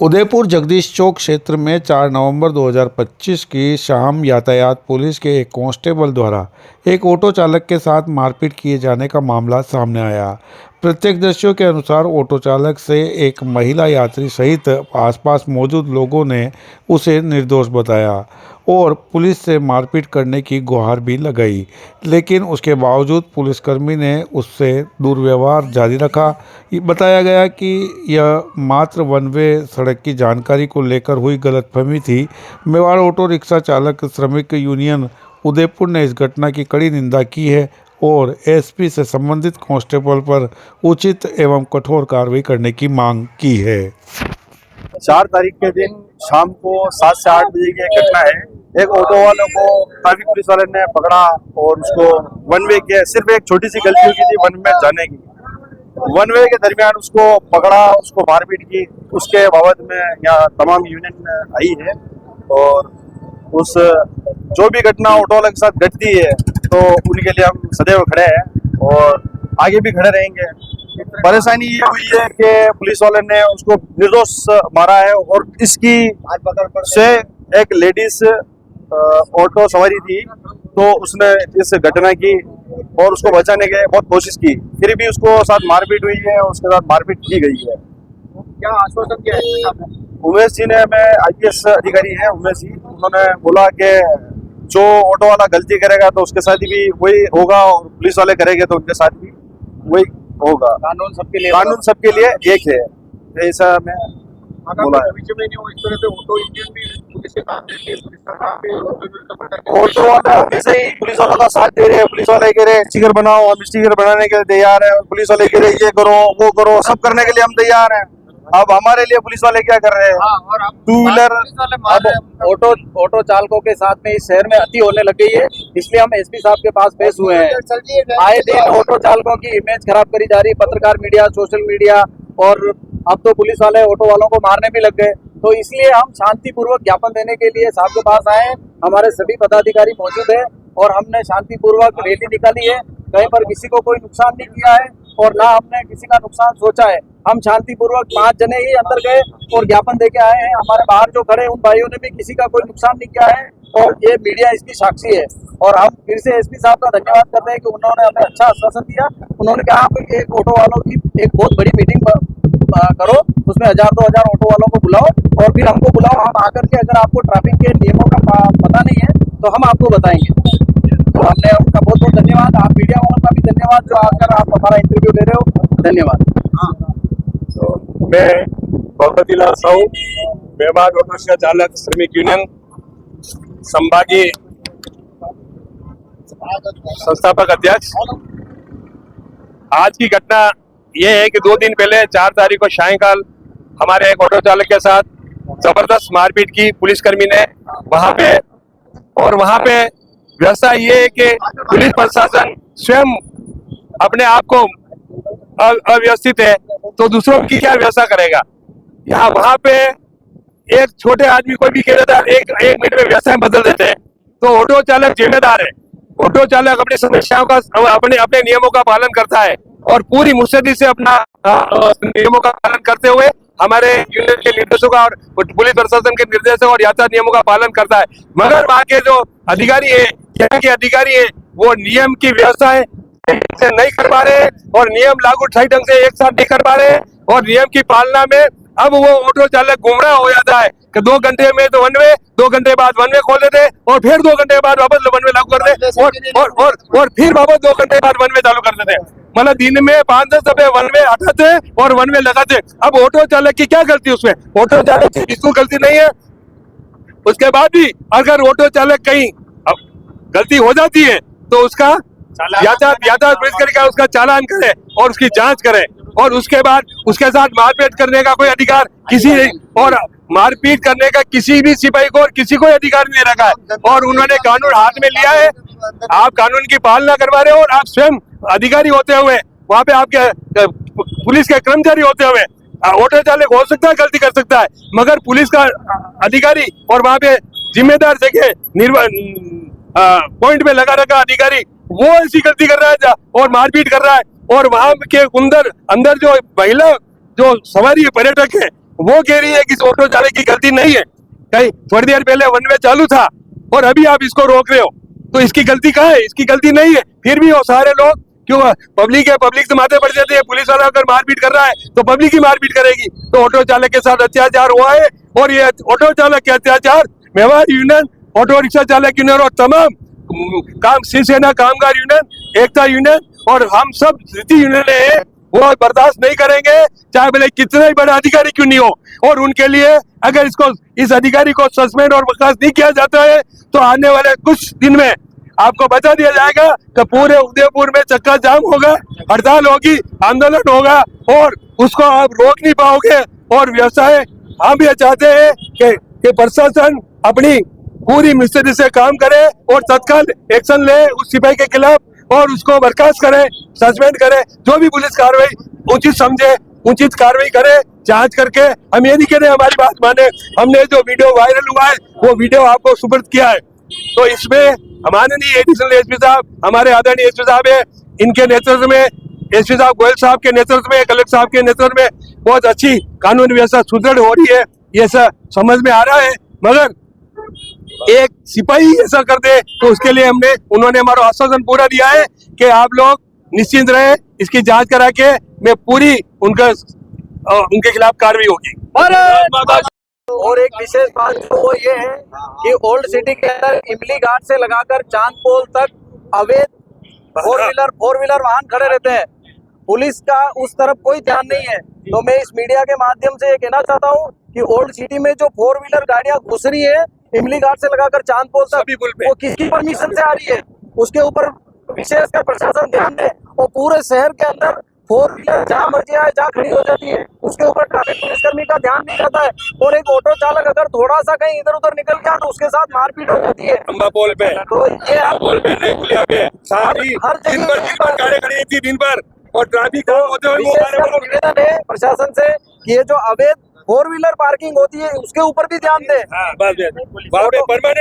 उदयपुर जगदीश चौक क्षेत्र में 4 नवंबर 2025 की शाम यातायात पुलिस के एक कांस्टेबल द्वारा एक ऑटो चालक के साथ मारपीट किए जाने का मामला सामने आया। प्रत्यक्षदर्शियों के अनुसार ऑटो चालक से एक महिला यात्री सहित आसपास मौजूद लोगों ने उसे निर्दोष बताया और पुलिस से मारपीट करने की गुहार भी लगाई, लेकिन उसके बावजूद पुलिसकर्मी ने उससे दुर्व्यवहार जारी रखा। बताया गया कि यह मात्र वन वे सड़क की जानकारी को लेकर हुई गलतफहमी थी। मेवाड़ ऑटो रिक्शा चालक श्रमिक यूनियन उदयपुर ने इस घटना की कड़ी निंदा की है और एसपी से संबंधित कांस्टेबल पर उचित एवं कठोर कार्रवाई करने की मांग की है। 4 तारीख के दिन शाम को 7 से 8 बजे की एक घटना है। एक ऑटो वाले को ट्रैफिक पुलिस वाले ने पकड़ा और उसको वन वे के सिर्फ एक छोटी सी गलती हुई थी वन वे जाने की। वन वे के दरमियान उसको पकड़ा, उसको मारपीट की। उसके बाबत में यहाँ तमाम यूनियन आई है और उस जो भी घटना ऑटो वाले के साथ घटती है तो उनके लिए हम सदैव खड़े हैं और आगे भी खड़े रहेंगे। परेशानी ये हुई है कि पुलिस वाले ने उसको निर्दोष मारा है और इसकी से एक लेडीज ऑटो सवारी थी तो उसने इस घटना की और उसको बचाने की बहुत कोशिश की, फिर भी उसको साथ मारपीट हुई है और उसके साथ मारपीट की गई है। क्या आश्वासन किया है? उमेश जी ने, मैं आईपीएस अधिकारी हैं उमेश जी, उन्होंने बोला कि जो ऑटो वाला गलती करेगा तो उसके साथ भी वही होगा और पुलिस वाले करेंगे तो उनके साथ भी वही होगा। कानून सबके लिए एक है, ऐसा मैं बोला है। भविष्य में नहीं हो इस तरह से ऑटो यूनियन भी पुलिस के साथ देती है, पुलिस का काम भी ऑटो वाला हमेशा ही पुलिस वालों का साथ दे रहे हैं। पुलिस वाले कह रहे हैं स्टिकर बनाओ, हम स्टिकर बनाने के लिए तैयार है। पुलिस वाले कह रहे हैं ये करो वो करो, सब करने के लिए हम तैयार हैं। अब हमारे लिए पुलिस वाले क्या कर रहे हैं? और टू व्हीलर ऑटो चालकों के साथ में इस शहर में अति होने लग गई है, इसलिए हम एसपी साहब के पास पेश हुए हैं। आए दिन ऑटो चालकों की इमेज खराब करी जा रही है, पत्रकार मीडिया, सोशल मीडिया, और अब तो पुलिस वाले ऑटो वालों को मारने भी लग गए। तो इसलिए हम शांतिपूर्वक ज्ञापन देने के लिए साहब के पास आए हैं। हमारे सभी पदाधिकारी मौजूद है और हमने शांतिपूर्वक रैली निकाली है। कहीं पर किसी को कोई नुकसान नहीं किया है और ना हमने किसी का नुकसान सोचा है। हम शांतिपूर्वक 5 जने ही अंदर गए और ज्ञापन देके आए हैं। हमारे बाहर जो खड़े उन भाइयों ने भी किसी का कोई नुकसान नहीं किया है और ये मीडिया इसकी साक्षी है। और हम फिर से एसपी साहब का धन्यवाद करते हैं कि उन्होंने हमें अच्छा आश्वासन दिया। उन्होंने कहा कि एक ऑटो वालों की एक बहुत बड़ी मीटिंग करो, उसमें 1000-2000 ऑटो वालों को बुलाओ और फिर हमको बुलाओ, हम आकर के अगर आपको ट्रैफिक के नियमों का पता नहीं है तो हम आपको बताएंगे। तो हमने उनका बहुत बहुत धन्यवाद। आप मीडिया वालों का भी धन्यवाद जो आकर आप हमारा इंटरव्यू ले रहे हो, धन्यवाद। तो मैं भगवतीलाल साहू, मेवाड़ ऑटो रिक्शा चालक श्रमिक यूनियन संभागीय संस्थापक अध्यक्ष। आज की घटना यह है कि 2 दिन पहले 4 तारीख को सायंकाल हमारे एक ऑटो चालक के साथ जबरदस्त मारपीट की पुलिसकर्मी ने वहां पे। और वहां पे व्यवस्था ये है कि पुलिस प्रशासन स्वयं अपने आप को अव्यवस्थित है तो दूसरों की क्या व्यवस्था करेगा। यहाँ वहां पे एक छोटे आदमी कोई भी कह देता है एक मिनट में व्यवस्था बदल देते हैं। तो ऑटो चालक जिम्मेदार है। ऑटो चालक अपनी समस्याओं का अपने नियमों का पालन करता है और पूरी मुस्तैदी से अपना नियमों का पालन करते हुए हमारे यूनियन के निर्देशों का और पुलिस प्रशासन के निर्देशों और यातायात नियमों का पालन करता है। मगर वहाँ के जो अधिकारी है, यहाँ के अधिकारी है, वो नियम की व्यवस्था है से नहीं कर पा रहे और नियम लागू सही ढंग से एक साथ नहीं कर पा रहे और नियम की पालना में अब वो ऑटो चालक गुमराह हो जाता है कि 2 घंटे में तो वन वे, 2 घंटे बाद वन वे खोल देते और फिर 2 घंटे बाद वापस वन वे लागू कर देते और फिर वापस 2 घंटे बाद वन वे चालू कर देते। मतलब दिन में 5-10 दफे वन वे हटाते और वन वे लगाते। अब ऑटो चालक की क्या गलती उसमें? ऑटो चालक की बिल्कुल गलती नहीं है। उसके बाद भी अगर ऑटो चालक कहीं गलती हो जाती है तो उसका यातायात पुलिस करेगा, उसका चालान करे और उसकी जांच करे और उसके बाद उसके साथ मारपीट करने का कोई अधिकार किसी और मारपीट करने का किसी भी सिपाही को और किसी को अधिकार नहीं रखा है। और उन्होंने कानून हाथ में लिया है। आप कानून की पालना करवा रहे हो और आप स्वयं अधिकारी होते हुए वहां पे आपके पुलिस के कर्मचारी होते हुए ऑटो चालक हो सकता है गलती कर सकता है, मगर पुलिस का अधिकारी और वहां पे जिम्मेदार जगह पॉइंट पे लगा रखा अधिकारी वो ऐसी गलती कर रहा है और मारपीट कर रहा है। और वहां के अंदर जो महिला जो सवारी पर्यटक है वो कह रही है कि इस ऑटो चालक की गलती नहीं है। कहीं थोड़ी देर पहले वन वे चालू था और अभी आप इसको रोक रहे हो, तो इसकी गलती कहाँ है? इसकी गलती नहीं है। फिर भी वो सारे लोग क्यों, पब्लिक है, पब्लिक से माथे पड़ जाते हैं। पुलिस वाला अगर मारपीट कर रहा है तो पब्लिक ही मारपीट करेगी। तो ऑटो चालक के साथ अत्याचार हुआ है और ये ऑटो चालक के अत्याचार मेवाड़ यूनियन, ऑटो रिक्शा चालक यूनियन और तमाम शिवसेना कामगार यूनियन, एकता यूनियन और हम सब धृति यूनियन है वो बर्दाश्त नहीं करेंगे, चाहे भले कितने ही बड़ा अधिकारी क्यों नहीं हो। और उनके लिए अगर इस अधिकारी को सस्पेंड और बर्खास्त नहीं किया जाता है तो आने वाले कुछ दिन में आपको बता दिया जाएगा कि पूरे उदयपुर में चक्का जाम होगा, हड़ताल होगी, आंदोलन होगा और उसको आप रोक नहीं पाओगे। और व्यवसाय हम ये चाहते हैं कि प्रशासन अपनी पूरी मिस्त्री से काम करे और तत्काल एक्शन ले उस सिपाही के खिलाफ और उसको बर्खास्त करे, सस्पेंड करे। जो भी पुलिस कार्रवाई उचित समझे उचित कार्रवाई करे, जांच करके। हम ये नहीं कह रहे हमारी बात माने, हमने जो वीडियो वायरल हुआ है वो वीडियो आपको सुपुर्द किया है। तो इसमें हमारे नहीं एडिशनल एसपी साहब, हमारे आदरणीय एसपी साहब है, इनके नेतृत्व में, एसपी साहब गोयल साहब के नेतृत्व में, कलेक्टर साहब के नेतृत्व में बहुत अच्छी कानून व्यवस्था सुदृढ़ हो रही है, ये सब समझ में आ रहा है। मगर एक सिपाही ऐसा कर दे तो उसके लिए उन्होंने हमारा आश्वासन पूरा दिया है कि आप लोग निश्चिंत रहे, इसकी जांच करा के मैं पूरी उनके खिलाफ कार्रवाई होगी। और एक विशेष बात जो वो ये है कि ओल्ड सिटी के अंदर इमली घाट से लगाकर चांद पोल तक अवैध फोर व्हीलर वाहन खड़े रहते हैं। पुलिस का उस तरफ कोई ध्यान नहीं है। तो मैं इस मीडिया के माध्यम से ये कहना चाहता हूँ कि ओल्ड सिटी में जो फोर व्हीलर गाड़ियां घुस रही है इमली घाट से लगाकर चांद पोल तक, वो किसकी परमिशन से आ रही है, उसके ऊपर विशेषकर प्रशासन ध्यान दे। और पूरे शहर के अंदर फोर व्हीलर जहाँ मर्जी आए जहाँ खड़ी हो जाती है, उसके ऊपर ट्रैफिक पुलिसकर्मी का ध्यान नहीं रहता है। और एक ऑटो चालक अगर थोड़ा सा कहीं इधर उधर निकल गया तो उसके साथ मारपीट हो जाती है। पोल पे तो ये हर जगह गाड़ी खड़ी थी दिन भर और ट्रैफिक होते हुए निवेदन है प्रशासन से कि ये जो अवैध फोर व्हीलर पार्किंग होती है उसके ऊपर भी ध्यान दे। परमानेंट